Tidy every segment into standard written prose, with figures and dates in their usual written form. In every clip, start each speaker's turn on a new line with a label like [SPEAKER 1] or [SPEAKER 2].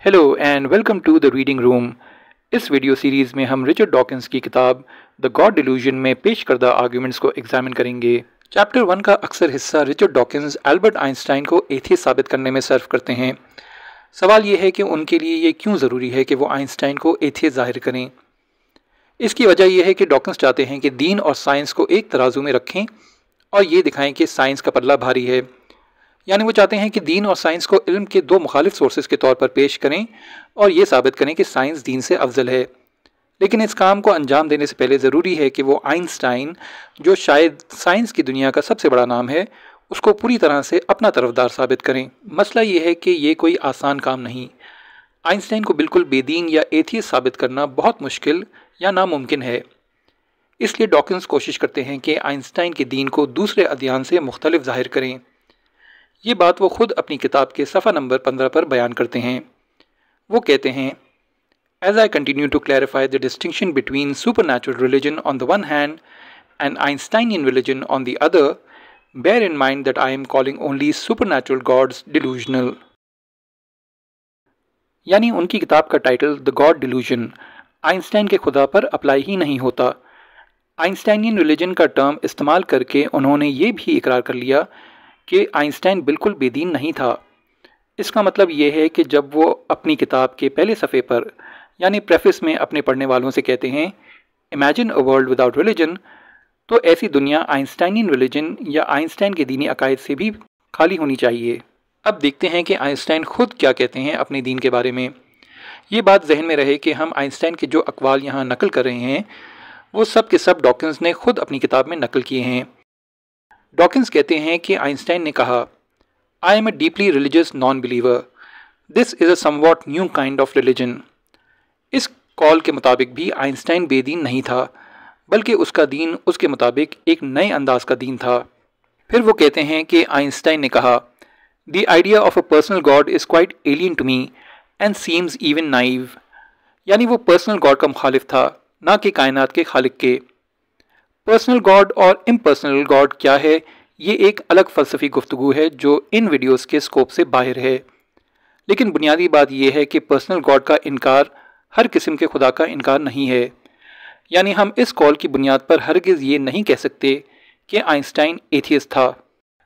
[SPEAKER 1] Hello and welcome to the reading room. इस video series में हम रिचर्ड डॉकिंस की किताब द गॉड डिल्यूजन में पेश करदा आर्ग्यूमेंट्स को एग्जामिन करेंगे। चैप्टर 1 का अक्सर हिस्सा रिचर्ड डॉकिंस एल्बर्ट आइंस्टाइन को एथियस्ट साबित करने में सर्व करते हैं। सवाल ये है कि उनके लिए ये क्यों ज़रूरी है कि वो आइंस्टाइन को एथियस्ट जाहिर करें। इसकी वजह यह है कि डॉकिंस चाहते हैं कि दीन और साइंस को एक तराजू में रखें और ये दिखाएं कि साइंस का पल्ला भारी है। यानी वो चाहते हैं कि दीन और साइंस को इल्म के दो मुखालिफ सोर्सेज के तौर पर पेश करें और ये साबित करें कि साइंस दीन से अफजल है। लेकिन इस काम को अंजाम देने से पहले ज़रूरी है कि वो आइंस्टाइन, जो शायद साइंस की दुनिया का सबसे बड़ा नाम है, उसको पूरी तरह से अपना तरफदार साबित करें। मसला ये है कि ये कोई आसान काम नहीं। आइंस्टाइन को बिल्कुल बेदीन या एथियस्ट साबित करना बहुत मुश्किल या नामुमकिन है। इसलिए डॉकिंस कोशिश करते हैं कि आइंस्टाइन के दीन को दूसरे अध्ययन से मुख्तलिफ जाहिर करें। ये बात वो खुद अपनी किताब के सफ़ा नंबर 15 पर बयान करते हैं। वो कहते हैं, As I continue to clarify the distinction between supernatural religion on the one hand and Einsteinian religion on the other, bear in mind that I am calling only supernatural gods delusional. यानी उनकी किताब का title the God delusion Einstein के खुदा पर apply ही नहीं होता। आइंस्टाइनियन religion का टर्म इस्तेमाल करके उन्होंने ये भी इकरार कर लिया कि आइंस्टाइन बिल्कुल बेदीन नहीं था। इसका मतलब ये है कि जब वो अपनी किताब के पहले सफ़े पर यानी प्रेफिस में अपने पढ़ने वालों से कहते हैं imagine a world without religion, तो ऐसी दुनिया आइंस्टाइनियन रिलीजन या आइंस्टाइन के दीनी अकायद से भी खाली होनी चाहिए। अब देखते हैं कि आइंस्टाइन खुद क्या कहते हैं अपने दीन के बारे में। ये बात जहन में रहे कि हम आइंस्टाइन के जो अक़वाल यहाँ नकल कर रहे हैं वो सब के सब डॉकिंस ने खुद अपनी किताब में नकल किए हैं। डॉकिंस कहते हैं कि आइंस्टाइन ने कहा, I am a deeply religious non believer, this is a somewhat new kind of religion. इस कॉल के मुताबिक भी आइंस्टाइन बेदीन नहीं था, बल्कि उसका दीन उसके मुताबिक एक नए अंदाज का दीन था। फिर वो कहते हैं कि आइंस्टाइन ने कहा, the idea of a personal god is quite alien to me and seems even naive. यानी वो पर्सनल गॉड का मुखालिफ था, ना कि कायनात के खालिक के। पर्सनल गॉड और इम्पर्सनल गॉड क्या है, ये एक अलग फ़लसफ़ी गुफ्तगू है जो इन वीडियोस के स्कोप से बाहर है। लेकिन बुनियादी बात यह है कि पर्सनल गॉड का इनकार हर किस्म के खुदा का इनकार नहीं है। यानी हम इस कॉल की बुनियाद पर हरगिज़ ये नहीं कह सकते कि आइंस्टाइन एथियस्ट था।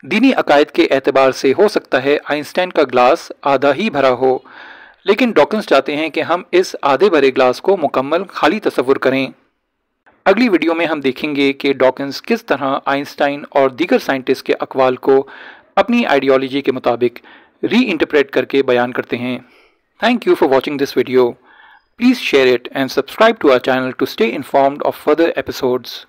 [SPEAKER 1] दीनी अकायद के एतबार से हो सकता है आइंस्टाइन का ग्लास आधा ही भरा हो, लेकिन डॉकिंस चाहते हैं कि हम इस आधे भरे ग्लास को मुकम्मल खाली तसव्वुर करें। अगली वीडियो में हम देखेंगे कि डॉकिंस किस तरह आइंस्टाइन और दीगर साइंटिस्ट के अक़वाल को अपनी आइडियोलॉजी के मुताबिक री इंटरप्रेट करके बयान करते हैं। Thank you for watching this video. Please share it and subscribe to our channel to stay informed of further episodes.